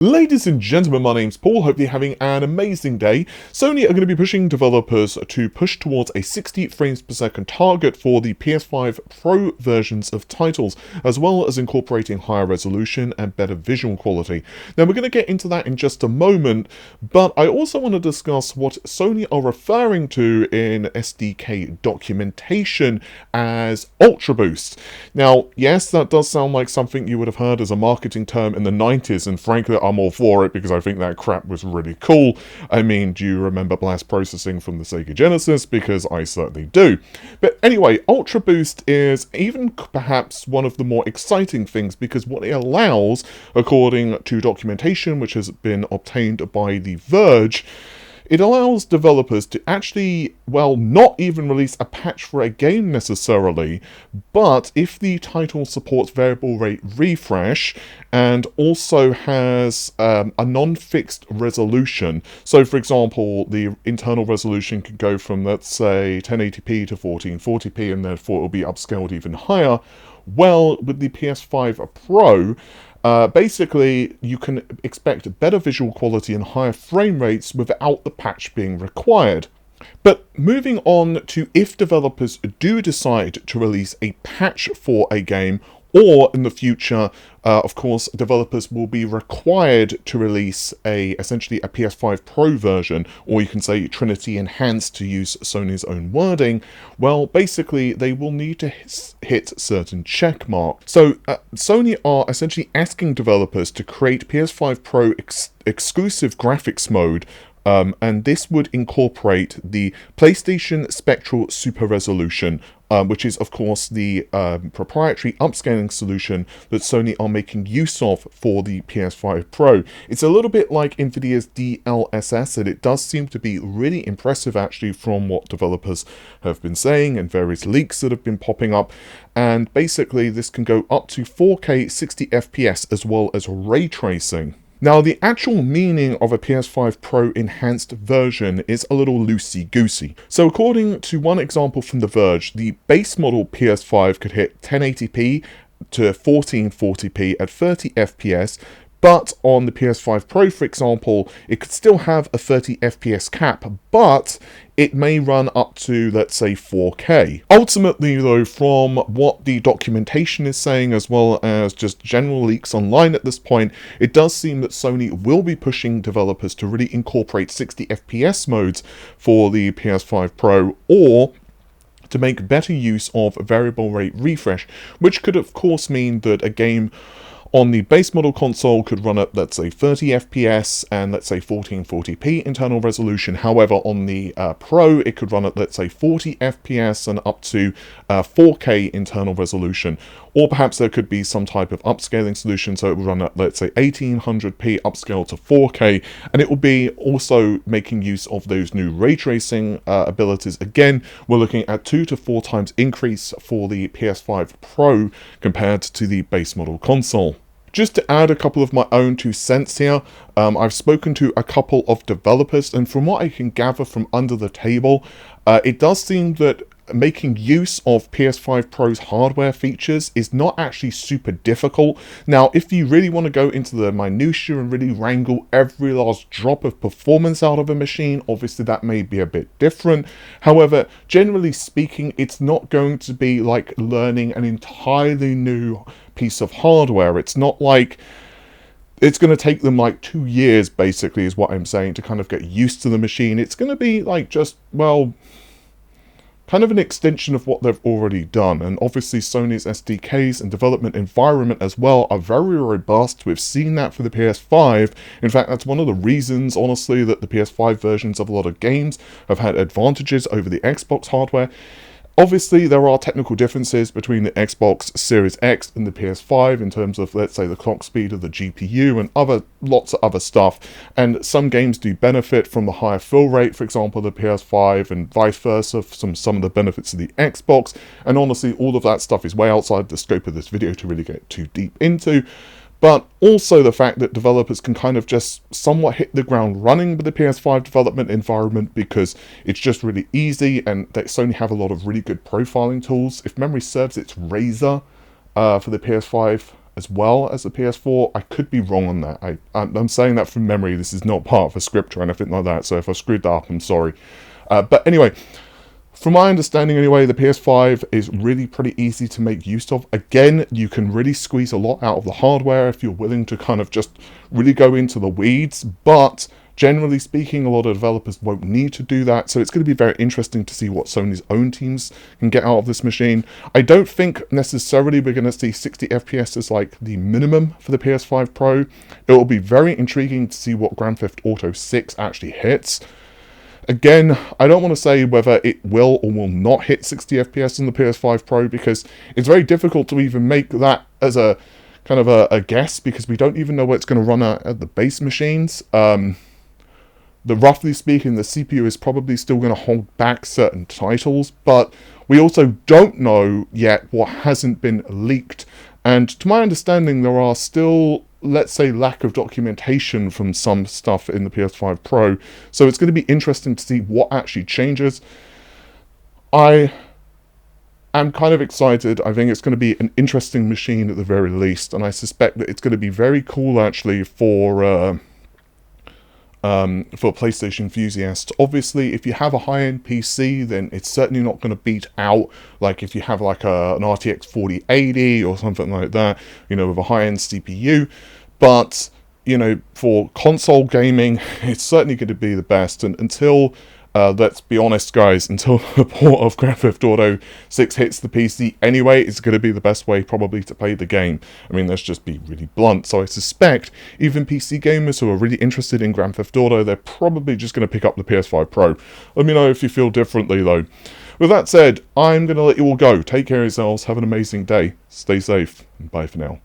Ladies and gentlemen, my name's Paul. Hope you're having an amazing day. Sony are going to be pushing developers to push towards a 60 frames per second target for the PS5 Pro versions of titles, as well as incorporating higher resolution and better visual quality. Now, we're going to get into that in just a moment, but I also want to discuss what Sony are referring to in SDK documentation as Ultra Boost. Now, yes, that does sound like something you would have heard as a marketing term in the 90s, and frankly, I'm all for it because I think that crap was really cool. I mean, do you remember blast processing from the Sega Genesis? Because I certainly do. But anyway, Ultra Boost is even perhaps one of the more exciting things because what it allows, according to documentation which has been obtained by the Verge, it allows developers to actually, well, not even release a patch for a game necessarily, but if the title supports variable rate refresh and also has a non-fixed resolution. So, for example, the internal resolution could go from, let's say, 1080p to 1440p, and therefore it will be upscaled even higher. Well, with the PS5 Pro, basically, you can expect better visual quality and higher frame rates without the patch being required. But moving on to if developers do decide to release a patch for a game, or in the future, of course, developers will be required to release essentially a PS5 Pro version, or you can say Trinity Enhanced to use Sony's own wording. Well, basically, they will need to hit certain check marks. So Sony are essentially asking developers to create PS5 Pro exclusive graphics mode, and this would incorporate the PlayStation Spectral Super Resolution, which is, of course, the proprietary upscaling solution that Sony are making use of for the PS5 Pro. It's a little bit like NVIDIA's DLSS, and it does seem to be really impressive, actually, from what developers have been saying and various leaks that have been popping up. And basically, this can go up to 4K 60 FPS as well as ray tracing. Now, the actual meaning of a PS5 Pro enhanced version is a little loosey-goosey. So according to one example from The Verge, the base model PS5 could hit 1080p to 1440p at 30 FPS, but on the PS5 Pro, for example, it could still have a 30 FPS cap, but it may run up to, let's say, 4K. Ultimately, though, from what the documentation is saying, as well as just general leaks online at this point, it does seem that Sony will be pushing developers to really incorporate 60 FPS modes for the PS5 Pro, or to make better use of variable rate refresh, which could, of course, mean that a game on the base model console could run at, let's say, 30 FPS and, let's say, 1440p internal resolution. However, on the Pro, it could run at, let's say, 40 FPS and up to 4K internal resolution. Or perhaps there could be some type of upscaling solution, so it would run at, let's say, 1800p upscale to 4K, and it will be also making use of those new ray tracing abilities. Again, we're looking at 2 to 4 times increase for the PS5 Pro compared to the base model console. Just to add a couple of my own 2 cents here, I've spoken to a couple of developers, and from what I can gather from under the table, it does seem that making use of PS5 Pro's hardware features is not actually super difficult. Now, if you really want to go into the minutiae and really wrangle every last drop of performance out of a machine, obviously that may be a bit different. However, generally speaking, it's not going to be like learning an entirely new piece of hardware. It's not like it's going to take them like 2 years, basically, is what I'm saying, to kind of get used to the machine. It's going to be like just, well, kind of an extension of what they've already done. And obviously Sony's SDKs and development environment as well are very robust. We've seen that for the PS5. In fact, that's one of the reasons, honestly, that the PS5 versions of a lot of games have had advantages over the Xbox hardware. Obviously, there are technical differences between the Xbox Series X and the PS5 in terms of, let's say, the clock speed of the GPU and lots of other stuff. And some games do benefit from the higher fill rate, for example, the PS5, and vice versa, some of the benefits of the Xbox. And honestly, all of that stuff is way outside the scope of this video to really get too deep into. But also the fact that developers can kind of just somewhat hit the ground running with the PS5 development environment because it's just really easy, and they Sony have a lot of really good profiling tools. If memory serves, it's Razor for the PS5 as well as the PS4. I could be wrong on that. I'm saying that from memory. This is not part of a script or anything like that, so if I screwed that up, I'm sorry. But anyway, from my understanding anyway, the PS5 is really pretty easy to make use of. Again, you can really squeeze a lot out of the hardware if you're willing to kind of just really go into the weeds, but generally speaking, a lot of developers won't need to do that, so it's going to be very interesting to see what Sony's own teams can get out of this machine. I don't think necessarily we're going to see 60 FPS as like the minimum for the PS5 Pro. It will be very intriguing to see what Grand Theft Auto 6 actually hits. Again, I don't want to say whether it will or will not hit 60 FPS on the PS5 Pro, because it's very difficult to even make that as a kind of a guess, because we don't even know what it's going to run at the base machines. Roughly speaking, the CPU is probably still going to hold back certain titles, but we also don't know yet what hasn't been leaked. And to my understanding, there are still, let's say, lack of documentation from some stuff in the PS5 Pro. So it's going to be interesting to see what actually changes. I am kind of excited. I think it's going to be an interesting machine at the very least. And I suspect that it's going to be very cool actually for PlayStation enthusiasts. Obviously, if you have a high-end PC, then it's certainly not going to beat out, like if you have like an RTX 4080 or something like that, you know, with a high-end CPU. But, you know, for console gaming, it's certainly going to be the best. And until, let's be honest, guys, until the port of Grand Theft Auto 6 hits the PC anyway, it's going to be the best way probably to play the game. I mean, let's just be really blunt. So I suspect even PC gamers who are really interested in Grand Theft Auto, they're probably just going to pick up the PS5 Pro. Let me know if you feel differently, though. With that said, I'm going to let you all go. Take care of yourselves. Have an amazing day. Stay safe. And bye for now.